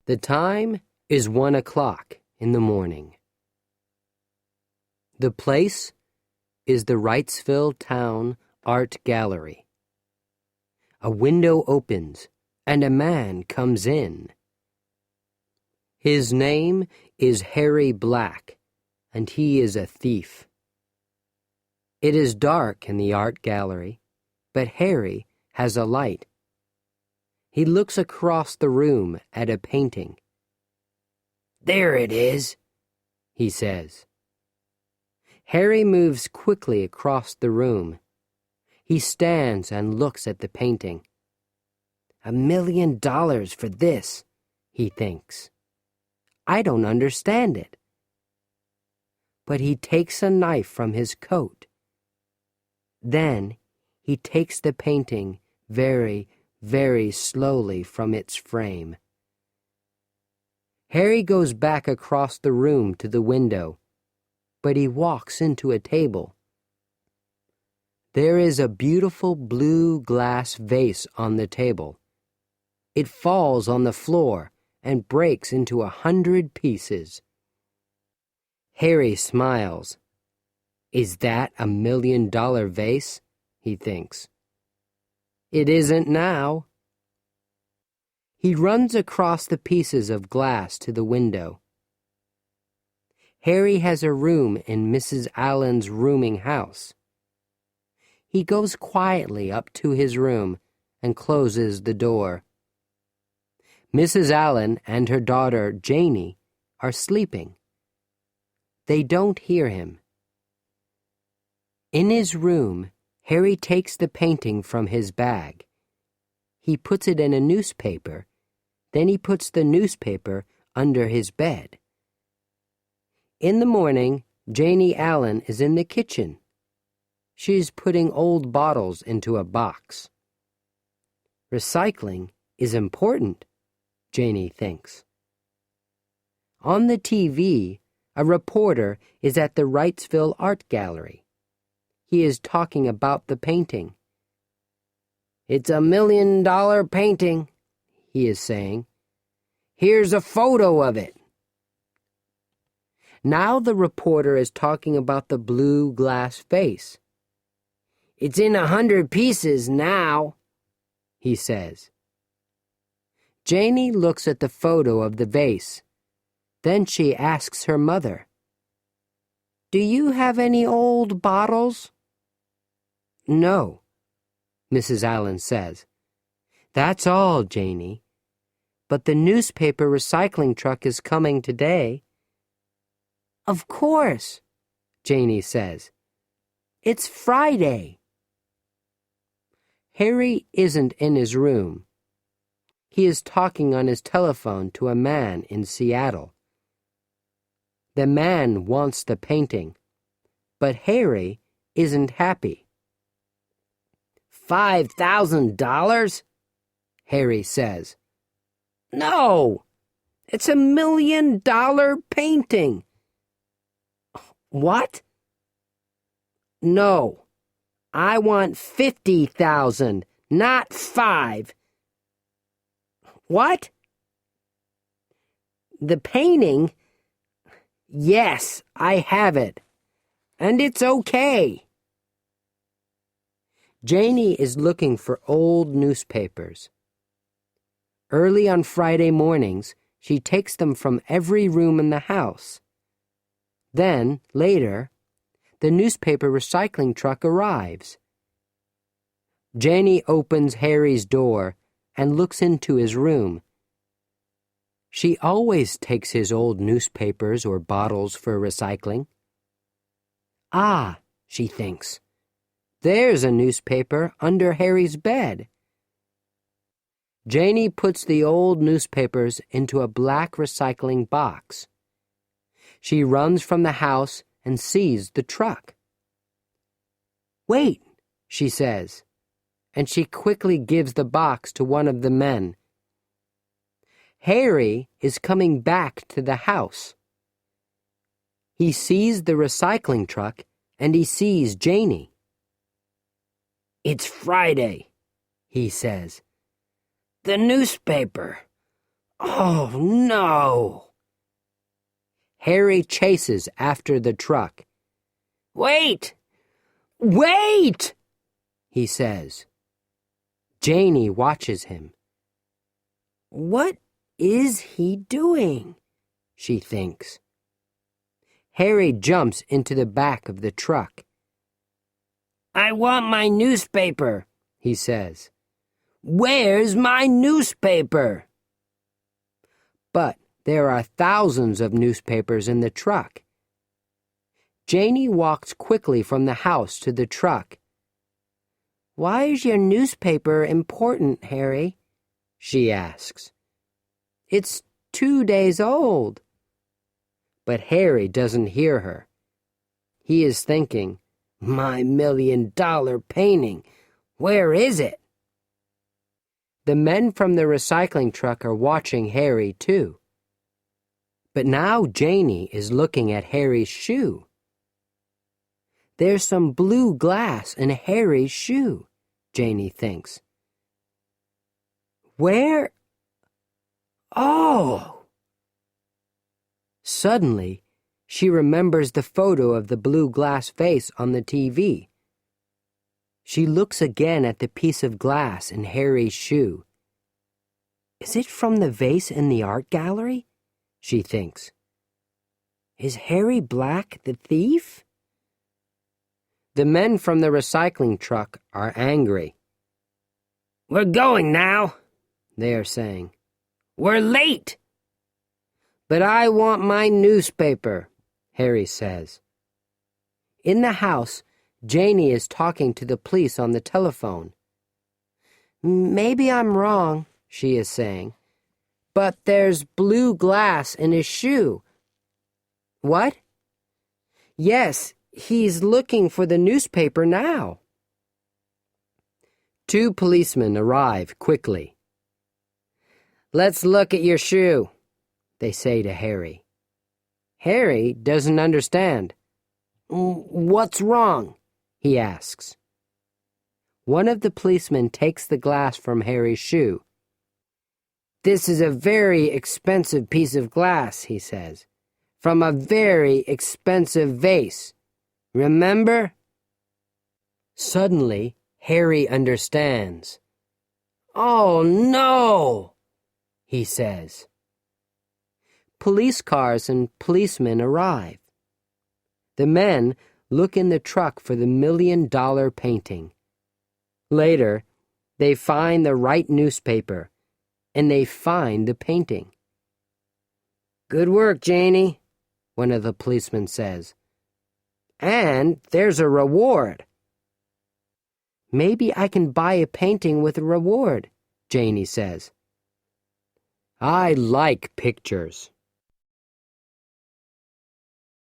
The time is 1 o'clock in the morning. The place is the Wrightsville Town Art Gallery. A window opens and a man comes in. His name is Harry Black, and he is a thief. It is dark in the art gallery, but Harry has a light. He looks across the room at a painting. "There it is," he says. Harry moves quickly across the room. He stands and looks at the painting. $1 million for this, he thinks. I don't understand it. But he takes a knife from his coat. Then he takes the painting very, very slowly from its frame. Harry goes back across the room to the window, but he walks into a table. There is a beautiful blue glass vase on the table. It falls on the floor and breaks into 100 pieces. Harry smiles. Is that $1 million vase? He thinks. It isn't now. He runs across the pieces of glass to the window. Harry has a room in Mrs. Allen's rooming house. He goes quietly up to his room and closes the door. Mrs. Allen and her daughter, Janie, are sleeping. They don't hear him. In his room, Harry takes the painting from his bag. He puts it in a newspaper. Then he puts the newspaper under his bed. In the morning, Janie Allen is in the kitchen. She's putting old bottles into a box. Recycling is important, Janie thinks. On the TV, a reporter is at the Wrightsville Art Gallery. He is talking about the painting. It's $1 million painting, he is saying. Here's a photo of it. Now the reporter is talking about the blue glass vase. It's in 100 pieces now, he says. Janie looks at the photo of the vase. Then she asks her mother, "Do you have any old bottles?" "No," Mrs. Allen says. "That's all, Janie. But the newspaper recycling truck is coming today." "Of course," Janie says. "It's Friday." Harry isn't in his room. He is talking on his telephone to a man in Seattle. The man wants the painting, but Harry isn't happy. $5,000? Harry says. No, it's $1 million painting. What? No, I want 50,000, not 5. What? The painting? Yes, I have it. And it's okay. Janie is looking for old newspapers. Early on Friday mornings, she takes them from every room in the house. Then, later, the newspaper recycling truck arrives. Janie opens Harry's door and looks into his room. She always takes his old newspapers or bottles for recycling. Ah, she thinks, there's a newspaper under Harry's bed. Janie puts the old newspapers into a black recycling box. She runs from the house and sees the truck. Wait, she says, and she quickly gives the box to one of the men. Harry is coming back to the house. He sees the recycling truck and he sees Janie. It's Friday, he says. The newspaper. Oh, no! Harry chases after the truck. Wait! Wait! He says. Janie watches him. What is he doing? She thinks. Harry jumps into the back of the truck. I want my newspaper, he says. Where's my newspaper? But there are thousands of newspapers in the truck. Janie walks quickly from the house to the truck. Why is your newspaper important, Harry? She asks. It's 2 days old. But Harry doesn't hear her. He is thinking, my $1 million painting, where is it? The men from the recycling truck are watching Harry, too. But now Janie is looking at Harry's shoe. There's some blue glass in Harry's shoe, Janie thinks. Where? Oh! Suddenly, she remembers the photo of the blue glass vase on the TV. She looks again at the piece of glass in Harry's shoe. Is it from the vase in the art gallery? She thinks. Is Harry Black the thief? The men from the recycling truck are angry. We're going now, they are saying. We're late. But I want my newspaper, Harry says. In the house, Janie is talking to the police on the telephone. Maybe I'm wrong, she is saying, but there's blue glass in his shoe. What? Yes, he's looking for the newspaper now. 2 policemen arrive quickly. Let's look at your shoe, they say to Harry. Harry doesn't understand. What's wrong? He asks. One of the policemen takes the glass from Harry's shoe. This is a very expensive piece of glass, he says, from a very expensive vase. Remember? Suddenly, Harry understands. Oh, no, he says. Police cars and policemen arrive. The men look in the truck for the $1 million painting. Later, they find the right newspaper, and they find the painting. Good work, Janie, one of the policemen says. And there's a reward. Maybe I can buy a painting with a reward, Janie says. I like pictures,